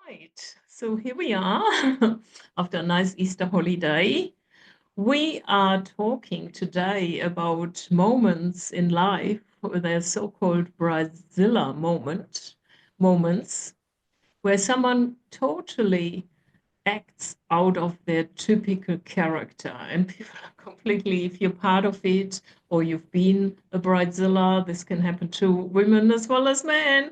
Right, so here we are after a nice Easter holiday. We are talking today about moments in life, they're so-called Bridezilla moments, where someone totally acts out of their typical character. And people are completely, if you're part of it or you've been a bridezilla, this can happen to women as well as men.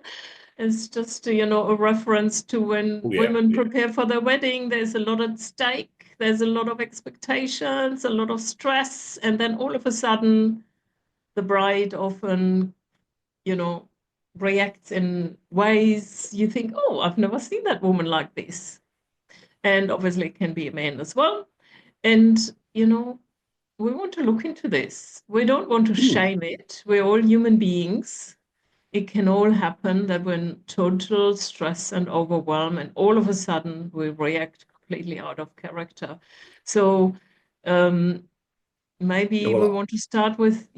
It's just, a reference to when women prepare for their wedding. There's a lot at stake. There's a lot of expectations, a lot of stress. And then all of a sudden, the bride often, you know, reacts in ways you think, oh, I've never seen that woman like this. And obviously, it can be a man as well. And, we want to look into this. We don't want to shame it. We're all human beings. It can all happen that when total stress and overwhelm, and all of a sudden we react completely out of character. So maybe we want to start with,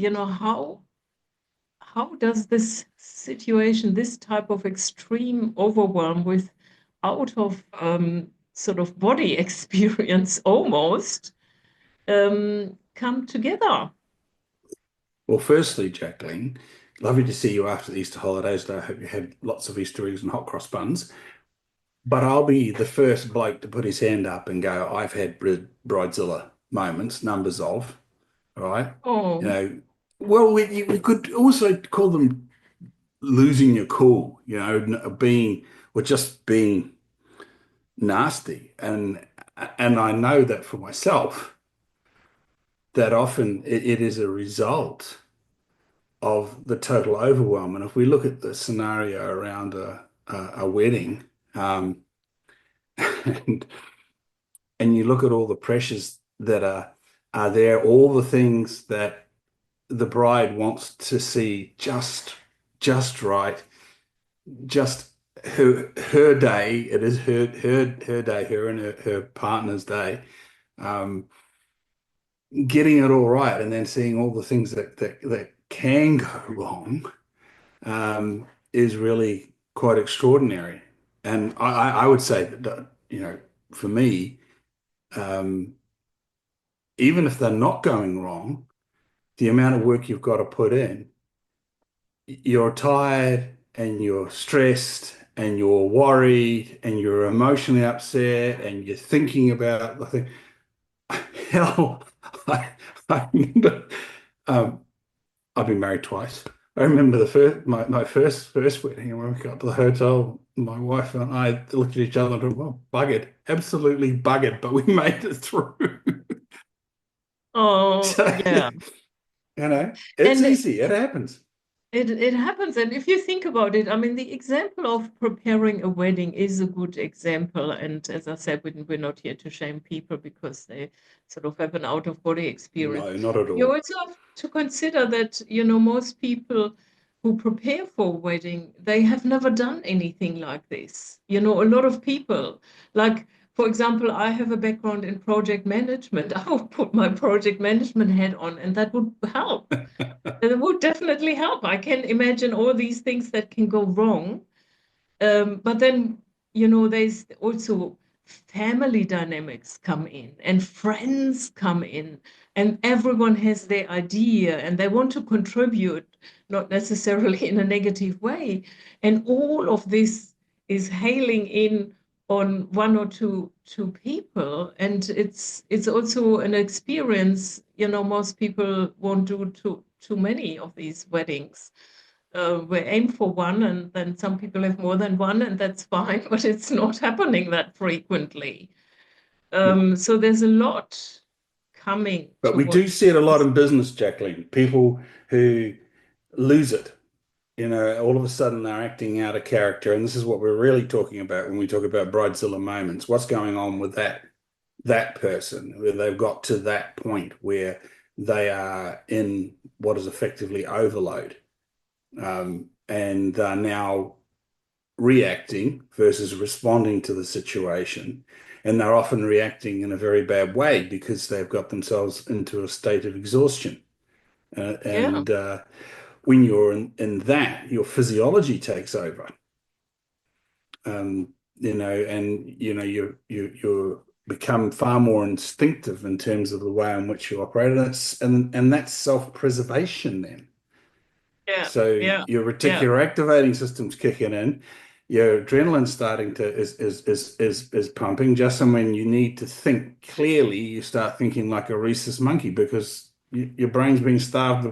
how does this situation, this type of extreme overwhelm with out of sort of body experience almost come together? Well, firstly, Jacqueline, lovely to see you after the Easter holidays. I hope you had lots of Easter eggs and hot cross buns. But I'll be the first bloke to put his hand up and go, I've had Bridezilla moments, numbers of, all right? Oh, Well, we could also call them losing your cool, or just being nasty. And I know that for myself, that often it is a result of the total overwhelm. And if we look at the scenario around a wedding, and you look at all the pressures that are there, all the things that the bride wants to see just right, just her day. It is her day, her and her partner's day. Getting it all right, and then seeing all the things that can go wrong is really quite extraordinary. And I would say that, for me, um, even if they're not going wrong, the amount of work you've got to put in, you're tired and you're stressed and you're worried and you're emotionally upset and you're thinking about the thing. Hell, I, I remember, um, I've been married twice. I remember the my first wedding, and when we got to the hotel, my wife and I looked at each other and went, well, buggered, absolutely buggered, but we made it through. oh, So, yeah. it's And easy. It happens. it happens. And if you think about it, I mean, the example of preparing a wedding is a good example. And as I said, we're not here to shame people because they sort of have an out-of-body experience. No, not at You all. also have to consider that, most people who prepare for a wedding, they have never done anything like this. A lot of people, like, for example, I have a background in project management. I would put my project management hat on, and that would help. It would definitely help. I can imagine all these things that can go wrong. But then, there's also family dynamics come in and friends come in, and everyone has their idea and they want to contribute, not necessarily in a negative way. And all of this is hailing in on one or two people. And it's also an experience, most people won't do too many of these weddings. We aim for one, and then some people have more than one, and that's fine, but it's not happening that frequently. No. So there's a lot coming But we do towards see it a lot this. in business, Jacqueline. People who lose it, all of a sudden they're acting out of character. And this is what we're really talking about when we talk about bridezilla moments. What's going on with that person, where they've got to that point where they are in what is effectively overload, and are now reacting versus responding to the situation. And they're often reacting in a very bad way because they've got themselves into a state of exhaustion. Yeah, And when you're in that, your physiology takes over. you become far more instinctive in terms of the way in which you operate, and that's self-preservation then. Yeah, So yeah, your yeah. reticular activating system's kicking in, your adrenaline's starting to is pumping. Just when you need to think clearly, you start thinking like a rhesus monkey because your brain's being starved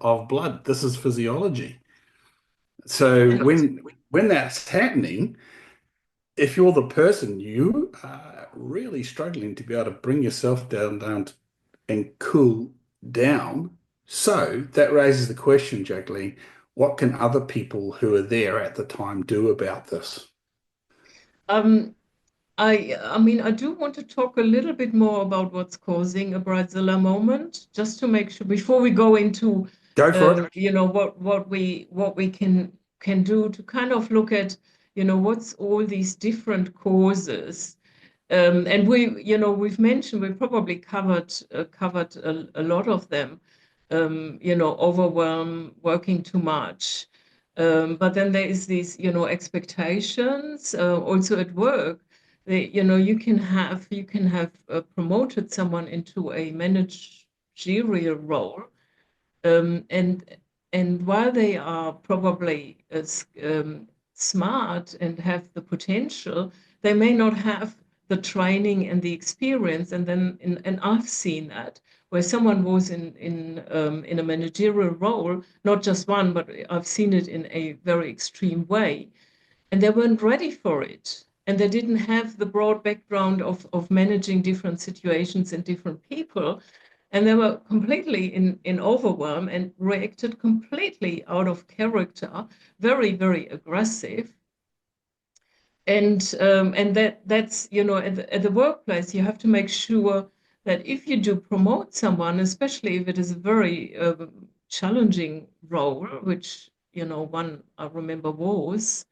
of blood. This is physiology. So And also, when that's happening, if you're the person, you are really struggling to be able to bring yourself down and cool down. So that raises the question, Jacqueline, what can other people who are there at the time do about this? um, I mean, I do want to talk a little bit more about what's causing a Bridezilla moment, just to make sure before we go into, Go for it. what we can do to kind of look at, what's all these different causes. And we've mentioned, we probably covered a lot of them. Overwhelm, working too much. But then there is these, expectations, also at work. You can have promoted someone into a managerial role, and while they are probably smart and have the potential, they may not have the training and the experience. And then, and I've seen that where someone was in a managerial role, not just one, but I've seen it in a very extreme way, and they weren't ready for it. And they didn't have the broad background of managing different situations and different people. And they were completely in overwhelm and reacted completely out of character, very, very aggressive. And that's, at the workplace, you have to make sure that if you do promote someone, especially if it is a very challenging role, which, one I remember was,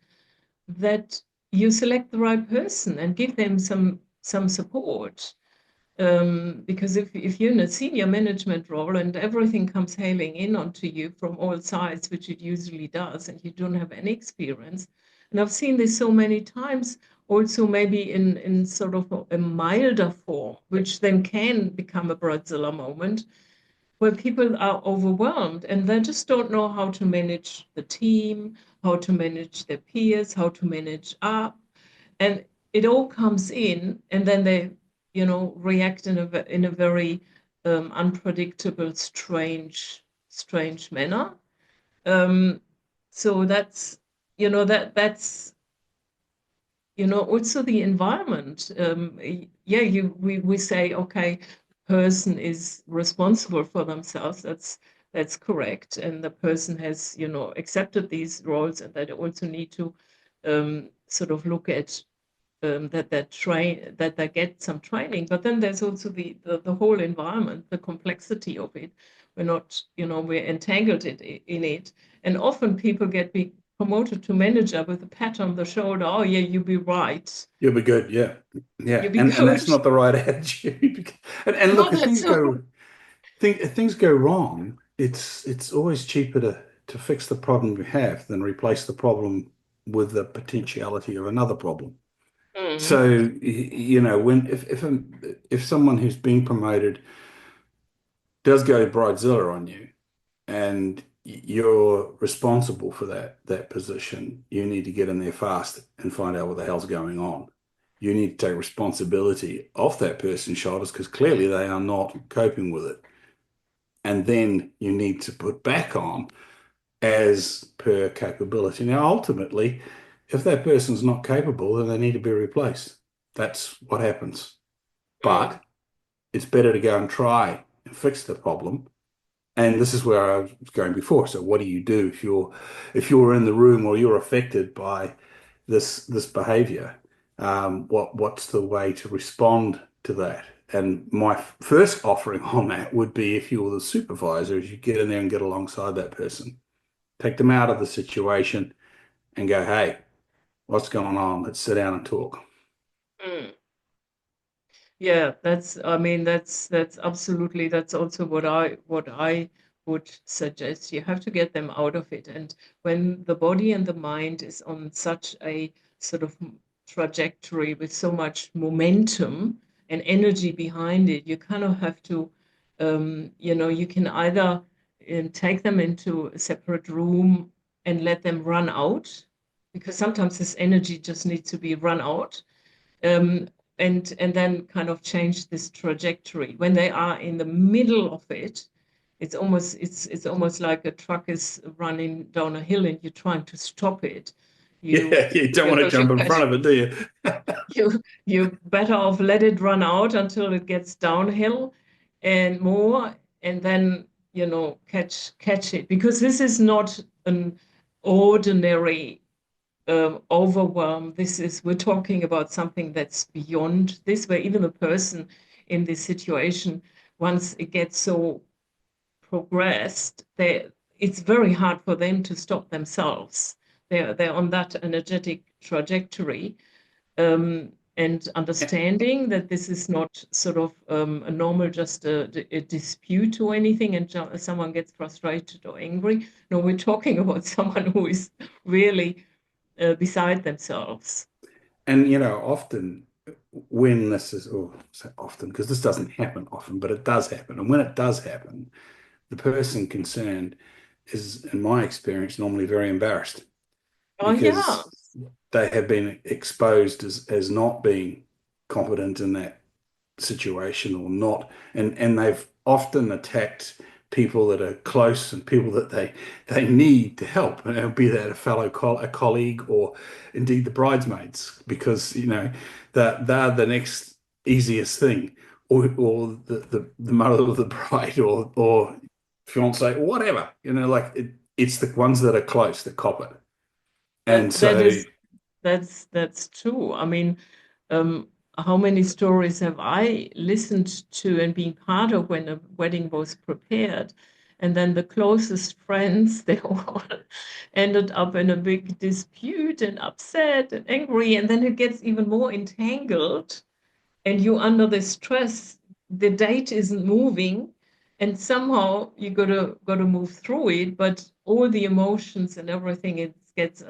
that you select the right person and give them some support. Because if you're in a senior management role and everything comes hailing in onto you from all sides, which it usually does, and you don't have any experience, and I've seen this so many times, also maybe in sort of a milder form, which then can become a Bridezilla moment, where people are overwhelmed and they just don't know how to manage the team, how to manage their peers, how to manage up. And it all comes in, and then they, react in a very unpredictable, strange manner. Um, so that's also the environment. Yeah, we say, okay, person is responsible for themselves. That's correct, and the person has, accepted these roles, and they also need to sort of look at that they get some training. But then there's also the whole environment, the complexity of it. We're not, we're entangled in it, and often people get promoted to manager with a pat on the shoulder. Oh yeah, you be right. You'll be good. Yeah. You Yeah. be And good. that's not the right attitude. And No, look, that's so. if things go wrong, it's always cheaper to fix the problem you have than replace the problem with the potentiality of another problem. Mm, So, when if someone who's been promoted does go bridezilla on you and you're responsible for that position, you need to get in there fast and find out what the hell's going on. You need to take responsibility off that person's shoulders because clearly they are not coping with it. And then you need to put back on as per capability. Now, ultimately, if that person's not capable, then they need to be replaced. That's what happens. mm, But it's better to go and try and fix the problem. And this is where I was going before. So what do you do if you're in the room or you're affected by this behavior? What's the way to respond to that? And my first offering on that would be if you were the supervisor, is you get in there and get alongside that person, take them out of the situation and go, hey, what's going on? Let's sit down and talk. mm. Yeah, I mean, that's absolutely, that's also what I would suggest. You have to get them out of it. And when the body and the mind is on such a sort of trajectory with so much momentum and energy behind it, you kind of have to, you can either take them into a separate room and let them run out, because sometimes this energy just needs to be run out, um, and then kind of change this trajectory. When they are in the middle of it, it's almost like a truck is running down a hill and you're trying to stop it. You Yeah, you don't want to because you jump in guys front of it, do you? you better off let it run out until it gets downhill and more, and then catch it, because this is not an ordinary overwhelm. We're talking about something that's beyond this, where even the person in this situation, once it gets so progressed, it's very hard for them to stop themselves. They're on that energetic trajectory, and understanding that this is not sort of a normal, just a dispute or anything, and someone gets frustrated or angry. No, we're talking about someone who is really beside themselves. And often when this is, or say often, because this doesn't happen often, but it does happen. And when it does happen, the person concerned is, in my experience, normally very embarrassed Oh, yeah. because they have been exposed as not being competent in that situation or not, and they've often attacked people that are close and people that they need to help, and it'll be that a colleague, or indeed the bridesmaids, because that they're the next easiest thing, or the mother of the bride, or fiance, or whatever, like it's the ones that are close that cop it. And That that so is that's true. I mean, um, how many stories have I listened to and been part of when a wedding was prepared, and then the closest friends, they all ended up in a big dispute and upset and angry, and then it gets even more entangled, and you under the stress, the date isn't moving, and somehow you gotta move through it, but all the emotions and everything, it gets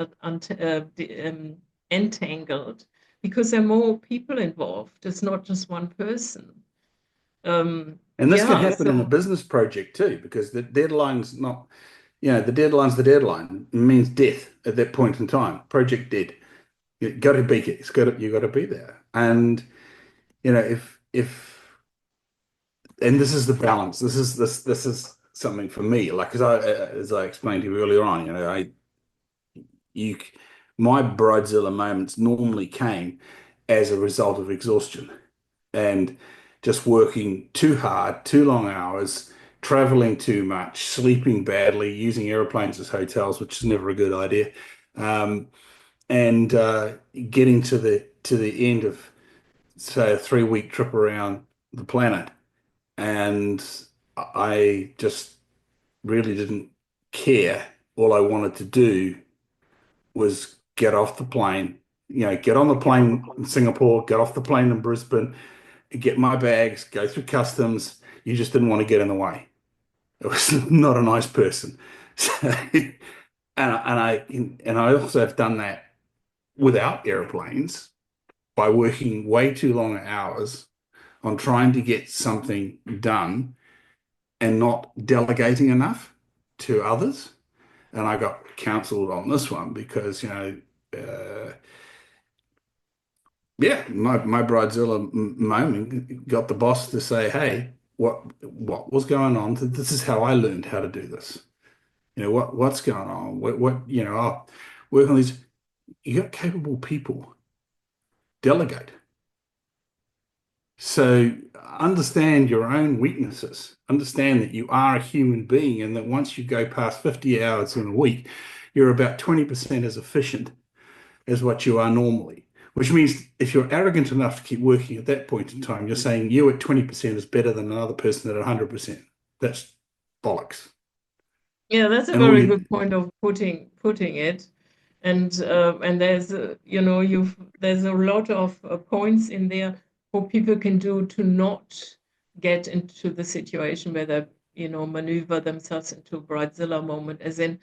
entangled, because there are more people involved. It's not just one person. and this can Yeah, happen in a so business project too, because the deadline's not, the deadline's the deadline. It means death at that point in time. Project dead. You got to be it. You got to be there. And if and this is the balance. This is something for me. Like, as I explained to you earlier on, you my bridezilla moments normally came as a result of exhaustion and just working too hard, too long hours, traveling too much, sleeping badly, using airplanes as hotels, which is never a good idea, um, and getting to the end of, say, a 3 week trip around the planet, and I just really didn't care. All I wanted to do was get off the plane, get on the plane in Singapore, get off the plane in Brisbane, get my bags, go through customs. You just didn't want to get in the way. It was not a nice person. So, and I also have done that without airplanes by working way too long hours on trying to get something done and not delegating enough to others. And I got counseled on this one because, uh, yeah, my Bridezilla moment got the boss to say, "Hey, what was going on? This is how I learned how to do this. What's going on? I'll work on these. You got capable people. Delegate. So understand your own weaknesses. Understand that you are a human being, and that once you go past 50 hours in a week, you're about 20% as efficient as what you are normally. Which means if you're arrogant enough to keep working at that point in time, you're saying you at 20% is better than another person at 100%. That's bollocks. yeah, that's a And all very you good point of putting it. And there's there's a lot of points in there what people can do to not get into the situation where they maneuver themselves into a bridezilla moment, as in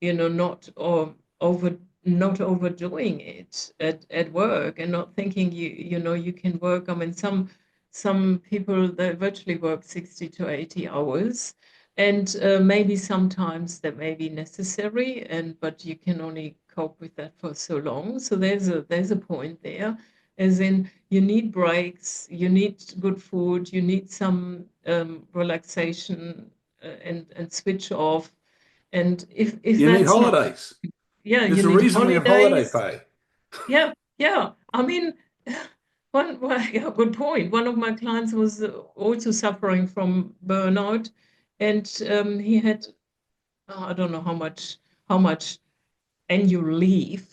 not over not overdoing it at work, and not thinking you can work. I mean, some people, they virtually work 60 to 80 hours, and maybe sometimes that may be necessary, but you can only cope with that for so long. So there's a point there, as in you need breaks, you need good food, you need some relaxation, and switch off. And if You need that's not, holidays. yeah, you There's a need reason we have holiday holidays. pay. Yeah, yeah. I mean, well, yeah, good point. One of my clients was also suffering from burnout, and he had, I don't know how much annual leave,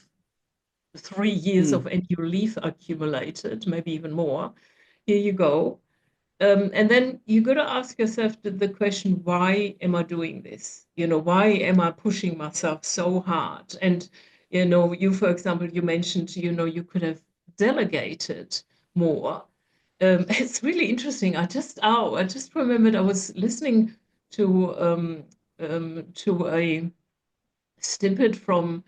3 years of Mm. annual leave accumulated, maybe even more. Here you go. And then you got to ask yourself the question, why am I doing this? Why am I pushing myself so hard? And, you, for example, you mentioned, you could have delegated more. It's really interesting. I just remembered I was listening to a snippet from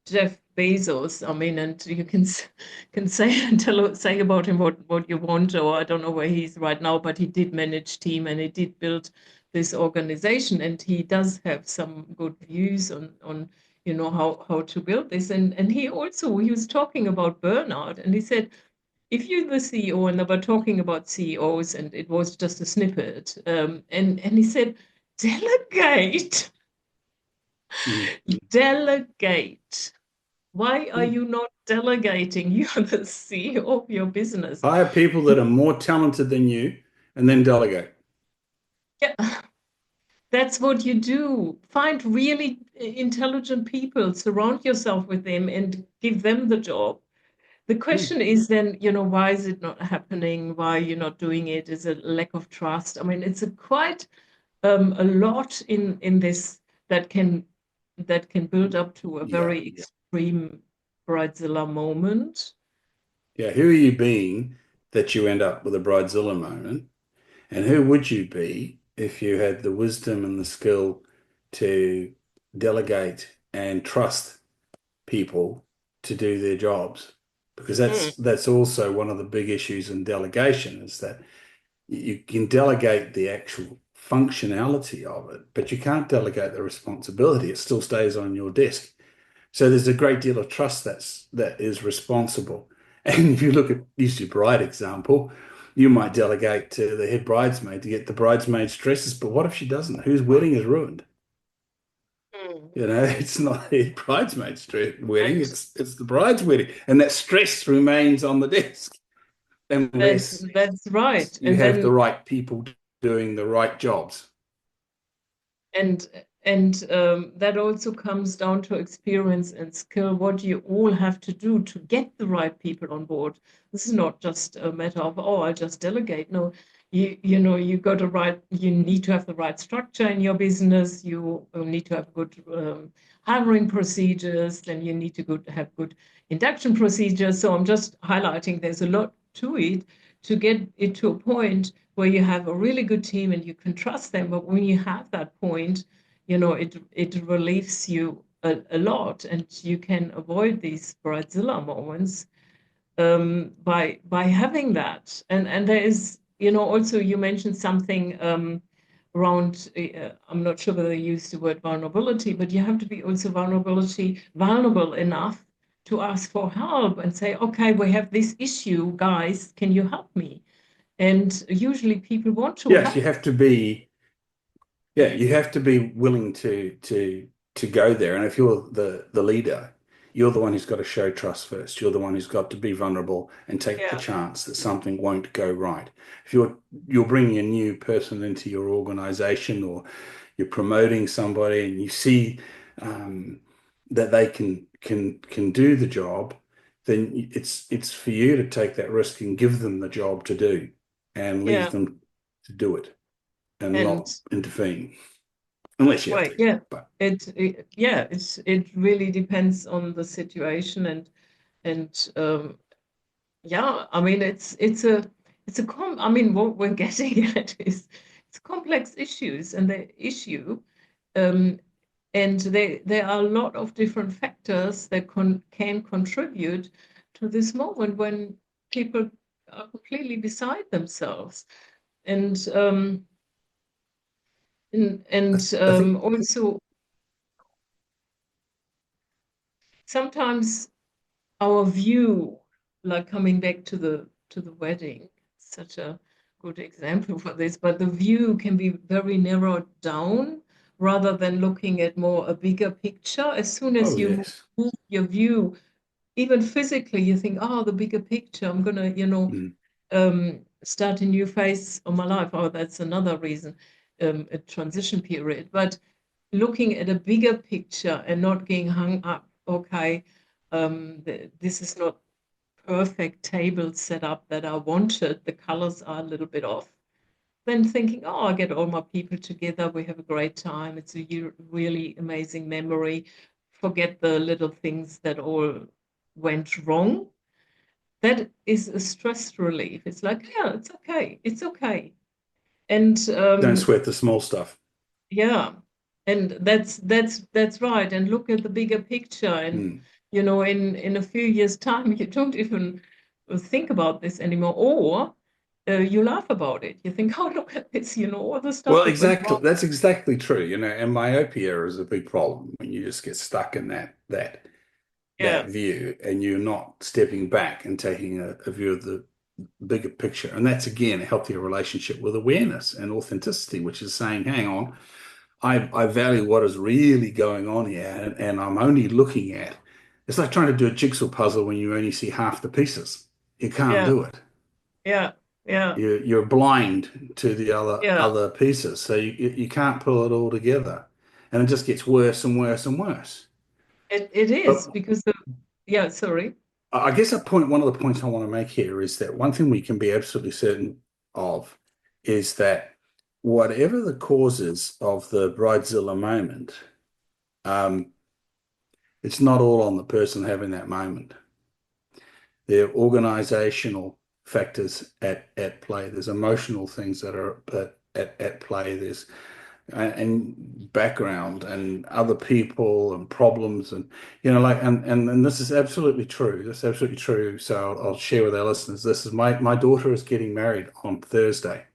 Jeff Bezos. I mean, and you can say and say about him what you want, or I don't know where he's right now, but he did manage team and he did build this organization, and he does have some good views on how to build this. And he was talking about burnout, and he said, if you're the CEO, and they were talking about CEOs, and it was just a snippet, and he said, delegate, Mm. delegate. Why are Mm. you not delegating? You're the CEO of your business. Hire people that are more talented than you and then delegate. Yeah, that's what you do. Find really intelligent people, surround yourself with them, and give them the job. The Mm. question is then, why is it not happening? Why you're not doing it? Is a lack of trust. I mean, it's quite a lot in this that can build up to a Yeah, very yeah. extreme Bridezilla moment. Yeah, who are you being that you end up with a bridezilla moment? And who would you be if you had the wisdom and the skill to delegate and trust people to do their jobs? Because Mm, that's also one of the big issues in delegation is that you can delegate the actual functionality of it, but you can't delegate the responsibility. It still stays on your desk. So there's a great deal of trust that is responsible. And if you look at use your bride example, you might delegate to the head bridesmaid to get the bridesmaid's dresses, but what if she doesn't? Whose wedding is ruined? mm. It's not the head bridesmaid's wedding, And it's the bride's wedding. And that stress remains on the desk that's unless that's right. you And have the then right people doing the right jobs. and that also comes down to experience and skill, what you all have to do to get the right people on board. This is not just a matter of, oh, I'll just delegate. No, you need to have the right structure in your business. You need to have good hiring procedures, then you need to have good induction procedures. So I'm just highlighting there's a lot to it to get it to a point where you have a really good team and you can trust them. But when you have that point, it relieves you a lot, and you can avoid these bridezilla moments by having that. And there is, also you mentioned something around. I'm not sure whether you used the word vulnerability, but you have to be also vulnerable enough to ask for help and say, okay, we have this issue, guys, can you help me? And usually people want to Yes, help. you have to be willing to go there. And if you're the leader, you're the one who's got to show trust first. You're the one who's got to be vulnerable and take the Yeah, chance that something won't go right. If you're bringing a new person into your organization or you're promoting somebody and you see um, that they can do the job, then it's for you to take that risk and give them the job to do and leave yeah. them to do it and And not intervene unless you have well, to. yeah, But it really depends on the situation. And yeah, I mean, I mean, what we're getting at is it's complex issues, and the issue um And there are a lot of different factors that can contribute to this moment when people are completely beside themselves. And I think, also sometimes our view, like coming back to the wedding, such a good example for this, but the view can be very narrowed down rather than looking at more a bigger picture. As soon as oh you yes. move your view, even physically, you think, oh, the bigger picture, I'm gonna, Mm. start a new phase of my life. Oh, that's another reason, a transition period. But looking at a bigger picture and not getting hung up, okay, this is not perfect table setup that I wanted. The colors are a little bit off. Then thinking, oh, I get all my people together. We have a great time. It's a really amazing memory. Forget the little things that all went wrong. That is a stress relief. It's like, yeah, it's okay. It's okay. And Don't sweat the small stuff. yeah, and that's right. And look at the bigger picture. And Mm. in a few years' time, you don't even think about this anymore, or you laugh about it. You think, oh, look at this, all the stuff Well, that went exactly. wrong. That's exactly true. And myopia is a big problem when you just get stuck in that Yeah, view and you're not stepping back and taking a view of the bigger picture. And that's again a healthier relationship with awareness and authenticity, which is saying, hang on, I value what is really going on here, and I'm only looking at it's like trying to do a jigsaw puzzle when you only see half the pieces. You can't yeah, do it. yeah, yeah, You're blind to the other yeah. other pieces, so you can't pull it all together, and it just gets worse and worse and worse. It is But because yeah, sorry. I guess one of the points I want to make here is that one thing we can be absolutely certain of is that whatever the causes of the Bridezilla moment, um, it's not all on the person having that moment. There are organizational factors at play. There's emotional things that are at play. There's and background and other people and problems and and this is absolutely true. That's absolutely true. So I'll share with our listeners. This is my daughter is getting married on Thursday.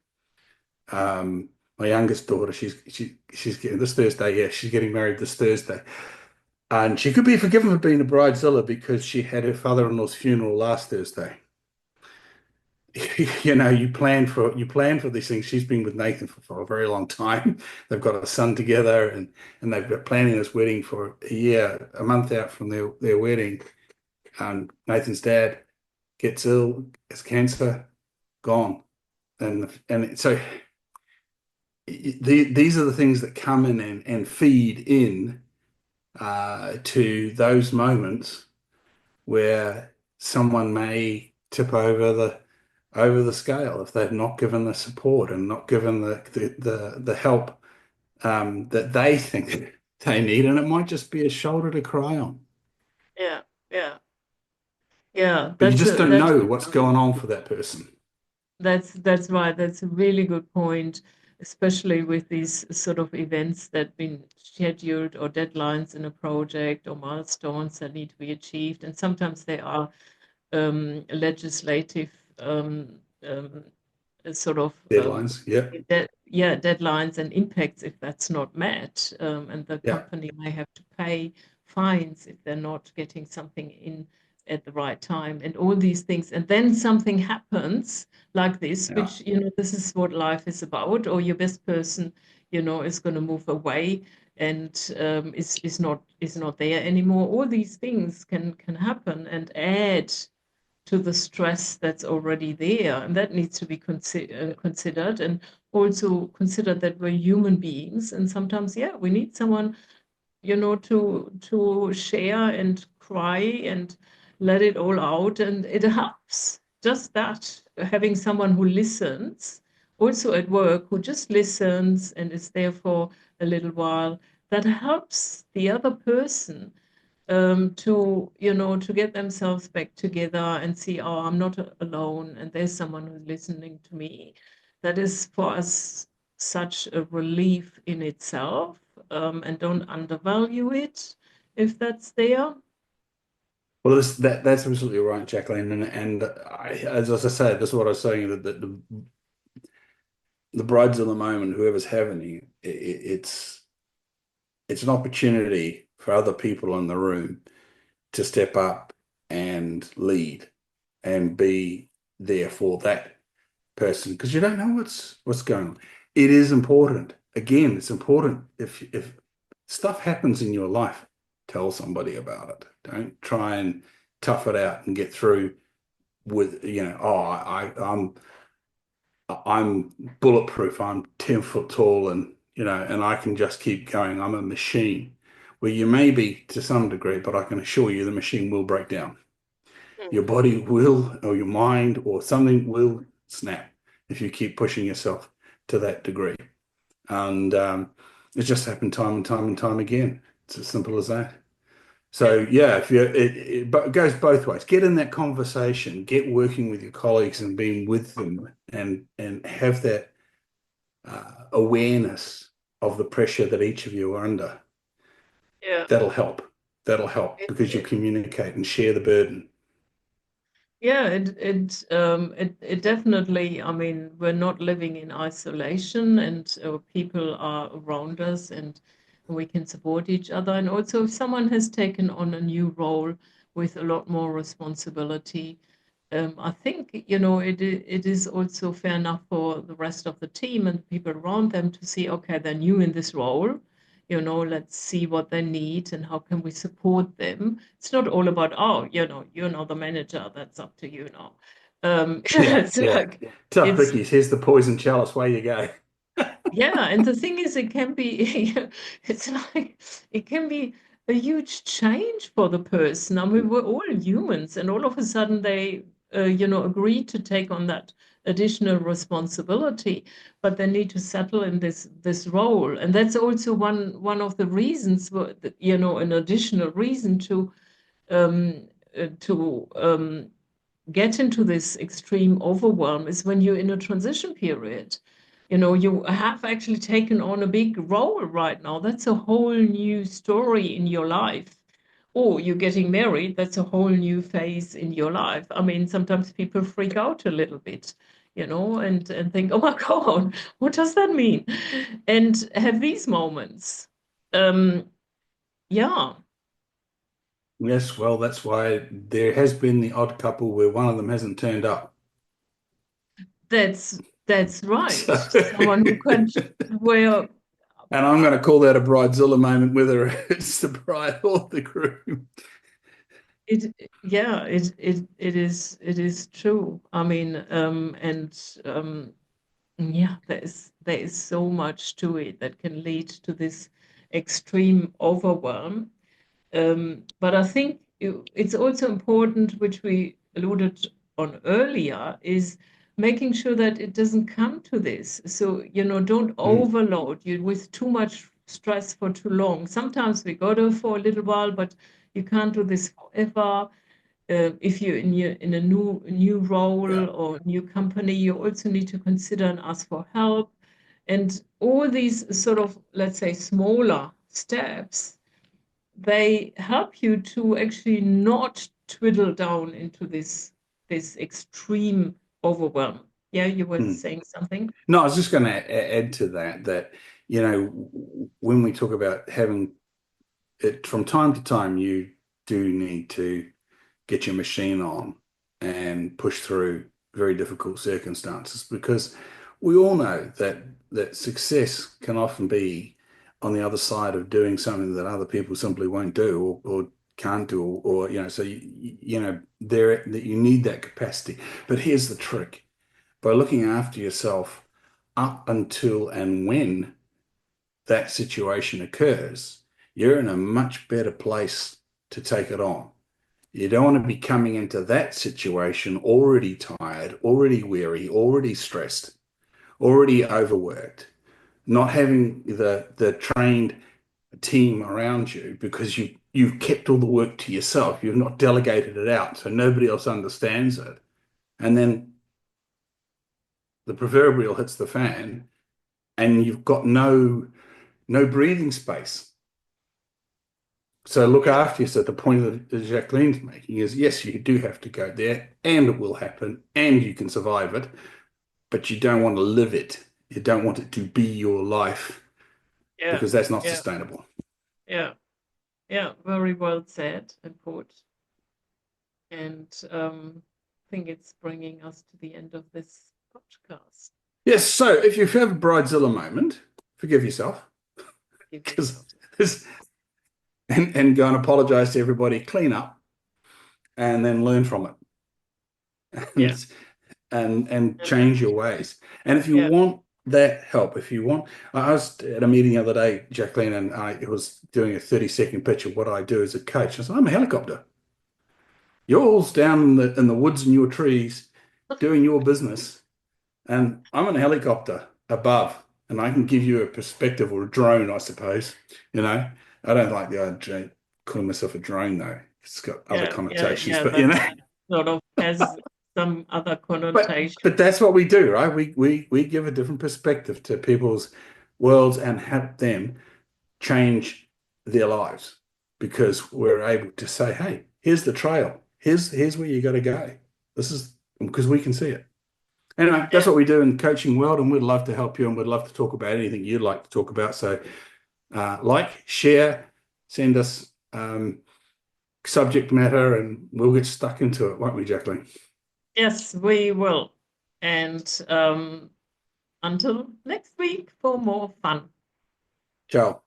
My youngest daughter, she's getting this Thursday. Yeah, she's getting married this Thursday. And she could be forgiven for being a bridezilla because she had her father-in-law's funeral last Thursday. You plan for these things. She's been with Nathan for a very long time. They've got a son together, and they've been planning this wedding for a year, a month out from their wedding. And Nathan's dad gets ill, has cancer, gone, and so these are the things that come in and feed in to those moments where someone may tip over the scale if they've not given the support and not given the help that they think they need, and it might just be a shoulder to cry on. Yeah, yeah, yeah. But you That's just a don't that's know what's going on for that person. that's right. That's a really good point, especially with these sort of events that been scheduled or deadlines in a project or milestones that need to be achieved. And sometimes they are legislative um, sort of Deadlines. Yep. yeah, deadlines and impacts if that's not met, and the Yeah. company may have to pay fines if they're not getting something in at the right time and all these things. And then something happens like this, Yeah. which, this is what life is about, or your best person, is going to move away and is not there anymore. All these things can happen and add to the stress that's already there, and that needs to be considered, and also consider that we're human beings, and sometimes, yeah, we need someone, to share and cry and let it all out, and it helps. Just that, having someone who listens, also at work, who just listens and is there for a little while, that helps the other person to get themselves back together and see, oh, I'm not alone, and there's someone who's listening to me. That is for us such a relief in itself. and don't undervalue it if that's there. Well, that's absolutely right, Jacqueline. And as I said, this is what I was saying that the Bridezilla moment, whoever's having you, it's an opportunity for other people in the room to step up and lead and be there for that person because you don't know what's going on. It is important. Again, it's important if stuff happens in your life, tell somebody about it. Don't try and tough it out and get through with, oh, I'm bulletproof. I'm 10 foot tall and I can just keep going. I'm a machine. Well, you may be to some degree, but I can assure you the machine will break down. Your Mm. body will, or your mind, or something will snap if you keep pushing yourself to that degree. And it's just happened time and time and time again. It's as simple as that. Yeah, So yeah, if you it goes both ways. Get in that conversation, get working with your colleagues and being with them, and have that awareness of the pressure that each of you are under. yeah. That'll help. That'll help because you communicate and share the burden. Yeah, it definitely, I mean, we're not living in isolation and people are around us and we can support each other. And also, if someone has taken on a new role with a lot more responsibility, I think, it is also fair enough for the rest of the team and people around them to see, okay, they're new in this role. Let's see what they need and how can we support them. It's not all about, oh, you're not the manager, that's up to you now. Yeah, It's yeah. like, Tough it's, cookies. Here's the poison chalice. Way you go. yeah, and the thing is, it can be, it's like, it can be a huge change for the person. I mean, we're all humans, and all of a sudden they, agree to take on that additional responsibility, but they need to settle in this role, and that's also one of the reasons, an additional reason to get into this extreme overwhelm is when you're in a transition period. You have actually taken on a big role right now. That's a whole new story in your life. Or you're getting married, that's a whole new phase in your life. I mean, sometimes people freak out a little bit, and think, oh my God, what does that mean? And have these moments. Um, yeah, Yes, well, that's why there has been the odd couple where one of them hasn't turned up. that's right. So, Someone who can, where and I'm going to call that a bridezilla moment, whether it's the bride or the groom. it, yeah, it is true. I mean, and yeah, there is so much to it that can lead to this extreme overwhelm. But I think it's also important, which we alluded on earlier, is making sure that it doesn't come to this. So, don't Mm, overload you with too much stress for too long. Sometimes we got to for a little while, but you can't do this forever. If you're in a new yeah. role or new company, you also need to consider and ask for help. And all these sort of, let's say, smaller steps, they help you to actually not twiddle down into this extreme overwhelm. Yeah, you were Mm. saying something. No, I was just going to add to that, when we talk about having it from time to time, you do need to get your machine on and push through very difficult circumstances because we all know that success can often be on the other side of doing something that other people simply won't do or can't do or so there that you need that capacity. But here's the trick. By looking after yourself up until and when that situation occurs, you're in a much better place to take it on. You don't want to be coming into that situation already tired, already weary, already stressed, already overworked, not having the trained team around you because you've kept all the work to yourself. You've not delegated it out, so nobody else understands it. And then the proverbial hits the fan, and you've got no no breathing space. So look Yeah. after yourself. The point that Jacqueline's making is, yes, you do have to go there, and it will happen, and you can survive it, but you don't want to live it. You don't want it to be your life Yeah. because that's not Yeah. sustainable. Yeah. Yeah. Very well said and put. And I think it's bringing us to the end of this podcast. Yes, so if you have a Bridezilla moment, forgive yourself Give because yourself. and go and apologize to everybody, clean up, and then learn from it. Yeah. And And change your ways. And if you yeah. want that help, if you want, I was at a meeting the other day, Jacqueline, and I was doing a 30-second pitch of what I do as a coach. I said, I'm a helicopter. You're all down in the woods and your trees doing your business, and I'm in a helicopter above, and I can give you a perspective or a drone, I suppose. You know, I don't like the idea calling myself a drone though. It's got other Yeah. Yeah. connotations, Yeah. but That sort of has some other connotation. but that's what we do, right? We give a different perspective to people's worlds and help them change their lives because we're able to say, hey, here's the trail. Here's where you got to go. This is because we can see it. Anyway, that's Yeah. what we do in the coaching world, and we'd love to help you and we'd love to talk about anything you'd like to talk about. So like, share, send us subject matter, and we'll get stuck into it, won't we, Jacqueline? Yes, we will. And until next week for more fun. Ciao.